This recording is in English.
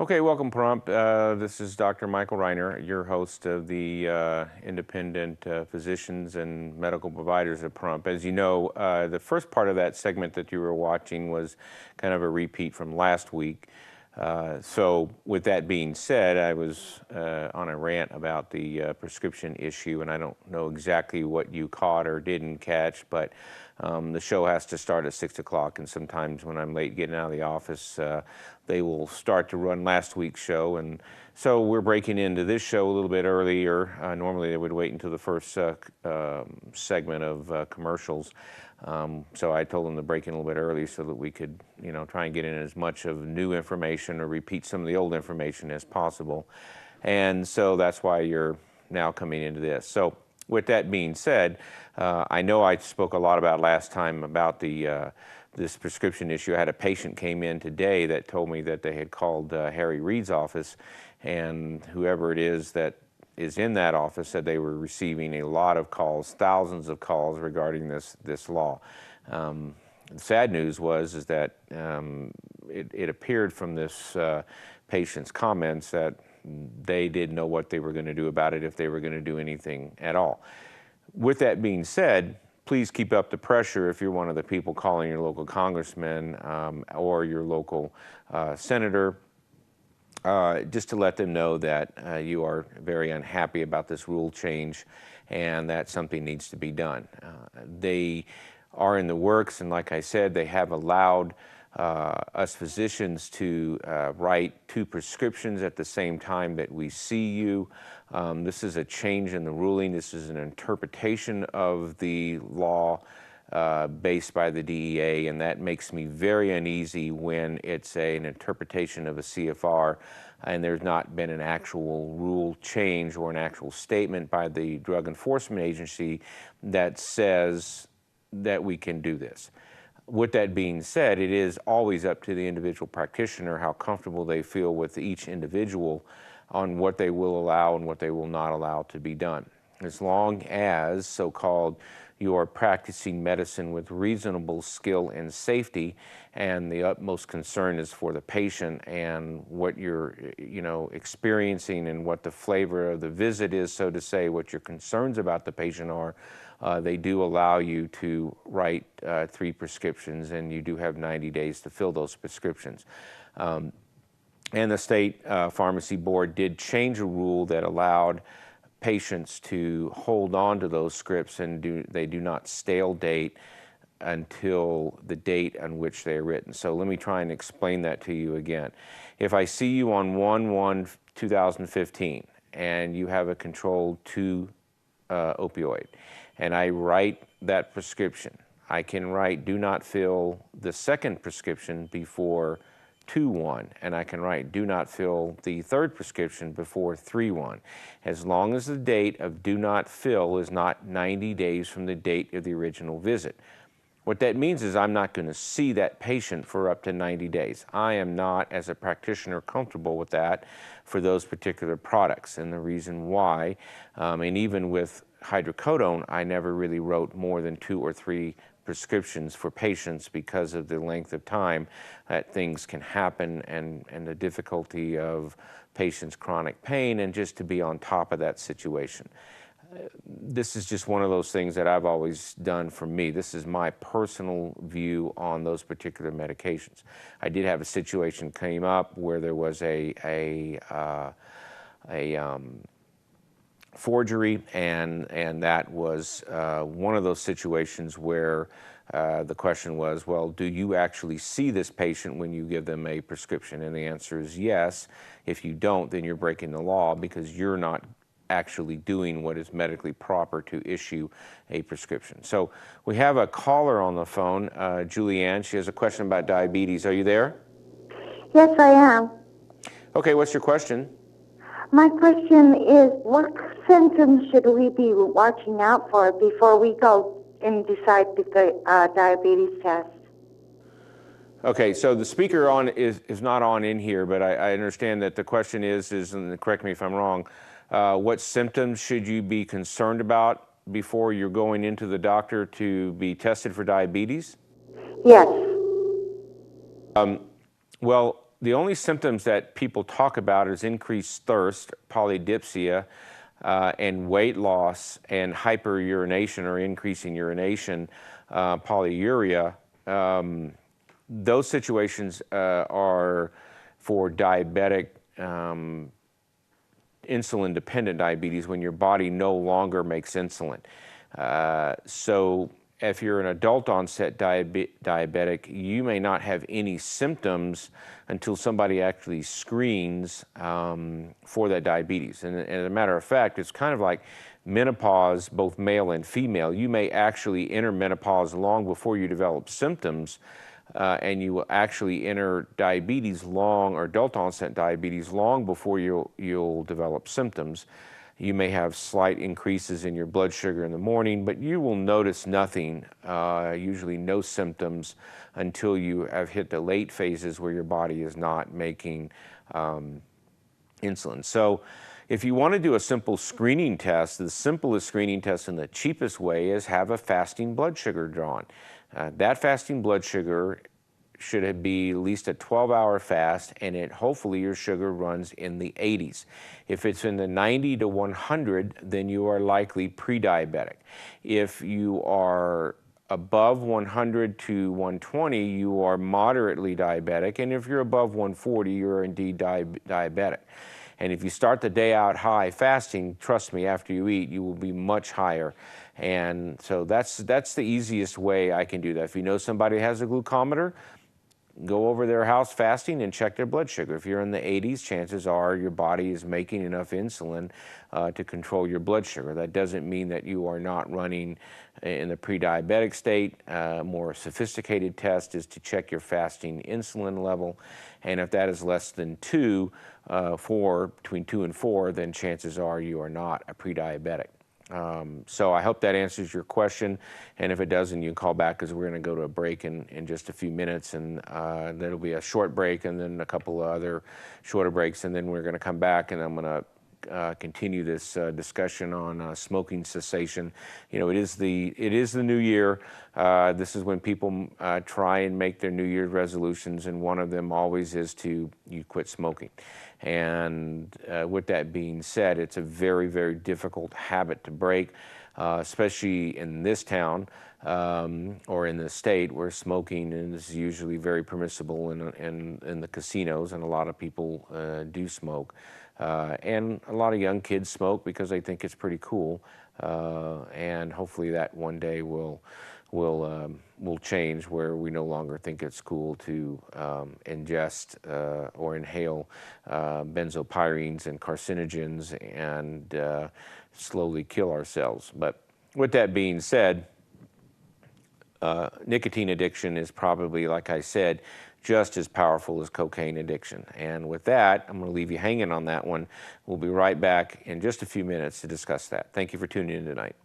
Okay, welcome, Pahrump. This is Dr. Michael Reiner, your host of the Independent Physicians and Medical Providers of Pahrump. As you know, the first part of that segment that you were watching was kind of a repeat from last week. So with that being said, I was on a rant about the prescription issue, and I don't know exactly what you caught or didn't catch, but the show has to start at 6 o'clock, and sometimes when I'm late getting out of the office, they will start to run last week's show, and so we're breaking into this show a little bit earlier. Normally they would wait until the first segment of commercials. So I told them to break in a little bit early so that we could, try and get in as much of new information or repeat some of the old information as possible. And so that's why you're now coming into this. So with that being said, I know I spoke a lot about last time about this prescription issue. I had a patient came in today that told me that they had called Harry Reid's office, and whoever it is that is in that office said they were receiving a lot of calls, thousands of calls regarding this law. The sad news is that it appeared from this patient's comments that they didn't know what they were going to do about it, if they were going to do anything at all. With that being said, please keep up the pressure if you're one of the people calling your local congressman or your local senator, just to let them know that you are very unhappy about this rule change and that something needs to be done. They are in the works, and like I said, they have allowed us physicians to write 2 prescriptions at the same time that we see you. This is a change in the ruling. This is an interpretation of the law based by the DEA, and that makes me very uneasy when it's an interpretation of a CFR and there's not been an actual rule change or an actual statement by the Drug Enforcement Agency that says that we can do this. With that being said, it is always up to the individual practitioner how comfortable they feel with each individual on what they will allow and what they will not allow to be done. As long as, so-called, you are practicing medicine with reasonable skill and safety, and the utmost concern is for the patient and what you're experiencing and what the flavor of the visit is, so to say, what your concerns about the patient are, they do allow you to write 3 prescriptions, and you do have 90 days to fill those prescriptions. And the state pharmacy board did change a rule that allowed patients to hold on to those scripts, and they do not stale date until the date on which they are written. So let me try and explain that to you again. If I see you on 1/1/2015 and you have a controlled 2 opioid, and I write that prescription, I can write do not fill the second prescription before 2/1, and I can write do not fill the third prescription before 3/1, as long as the date of do not fill is not 90 days from the date of the original visit. What that means is I'm not going to see that patient for up to 90 days. I am not, as a practitioner, comfortable with that for those particular products, and the reason why, and even with hydrocodone, I never really wrote more than 2 or 3 prescriptions for patients because of the length of time that things can happen and the difficulty of patients' chronic pain, and just to be on top of that situation. This is just one of those things that I've always done for me. This is my personal view on those particular medications. I did have a situation came up where there was a forgery, and that was one of those situations where the question was, well, do you actually see this patient when you give them a prescription? And the answer is yes. If you don't, then you're breaking the law because you're not actually doing what is medically proper to issue a prescription. So we have a caller on the phone, Julianne. She has a question about diabetes. Are you there? Yes, I am. Okay, what's your question? My question is, what symptoms should we be watching out for before we go and decide the diabetes test? Okay, so the speaker is not on in here, but I understand that the question is, and correct me if I'm wrong, what symptoms should you be concerned about before you're going into the doctor to be tested for diabetes? Yes. Well, the only symptoms that people talk about is increased thirst, polydipsia, and weight loss and hyperurination or increasing urination, polyuria. Those situations are for diabetic, insulin-dependent diabetes when your body no longer makes insulin. So if you're an adult onset diabetic, you may not have any symptoms until somebody actually screens for that diabetes. And as a matter of fact, it's kind of like menopause, both male and female. You may actually enter menopause long before you develop symptoms, and you will actually enter diabetes or adult onset diabetes long before you'll develop symptoms. You may have slight increases in your blood sugar in the morning, but you will notice nothing, usually no symptoms, until you have hit the late phases where your body is not making insulin. So if you want to do a simple screening test, the simplest screening test and the cheapest way is have a fasting blood sugar drawn. That fasting blood sugar should be at least a 12-hour fast, and hopefully your sugar runs in the 80s. If it's in the 90 to 100, then you are likely pre-diabetic. If you are above 100 to 120, you are moderately diabetic, and if you're above 140, you're indeed diabetic. And if you start the day out high fasting, trust me, after you eat, you will be much higher. And so that's the easiest way I can do that. If you know somebody has a glucometer, go over their house fasting and check their blood sugar. If you're in the 80s, chances are your body is making enough insulin to control your blood sugar. That doesn't mean that you are not running in the pre-diabetic state. A more sophisticated test is to check your fasting insulin level. And if that is less than 2, between 2 and 4, then chances are you are not a pre-diabetic. So I hope that answers your question, and if it doesn't, you can call back because we're going to go to a break in just a few minutes, and that'll be a short break and then a couple of other shorter breaks, and then we're going to come back and I'm going to continue this discussion on smoking cessation. You know, it is the new year. This is when people try and make their New Year's resolutions, and one of them always is you quit smoking. And with that being said, it's a very, very difficult habit to break, especially in this town or in the state where smoking is usually very permissible in the casinos, and a lot of people do smoke. And a lot of young kids smoke because they think it's pretty cool, and hopefully that one day will change, where we no longer think it's cool to ingest or inhale benzopyrenes and carcinogens and slowly kill ourselves. But with that being said, nicotine addiction is probably, like I said, just as powerful as cocaine addiction. And with that, I'm going to leave you hanging on that one. We'll be right back in just a few minutes to discuss that. Thank you for tuning in tonight.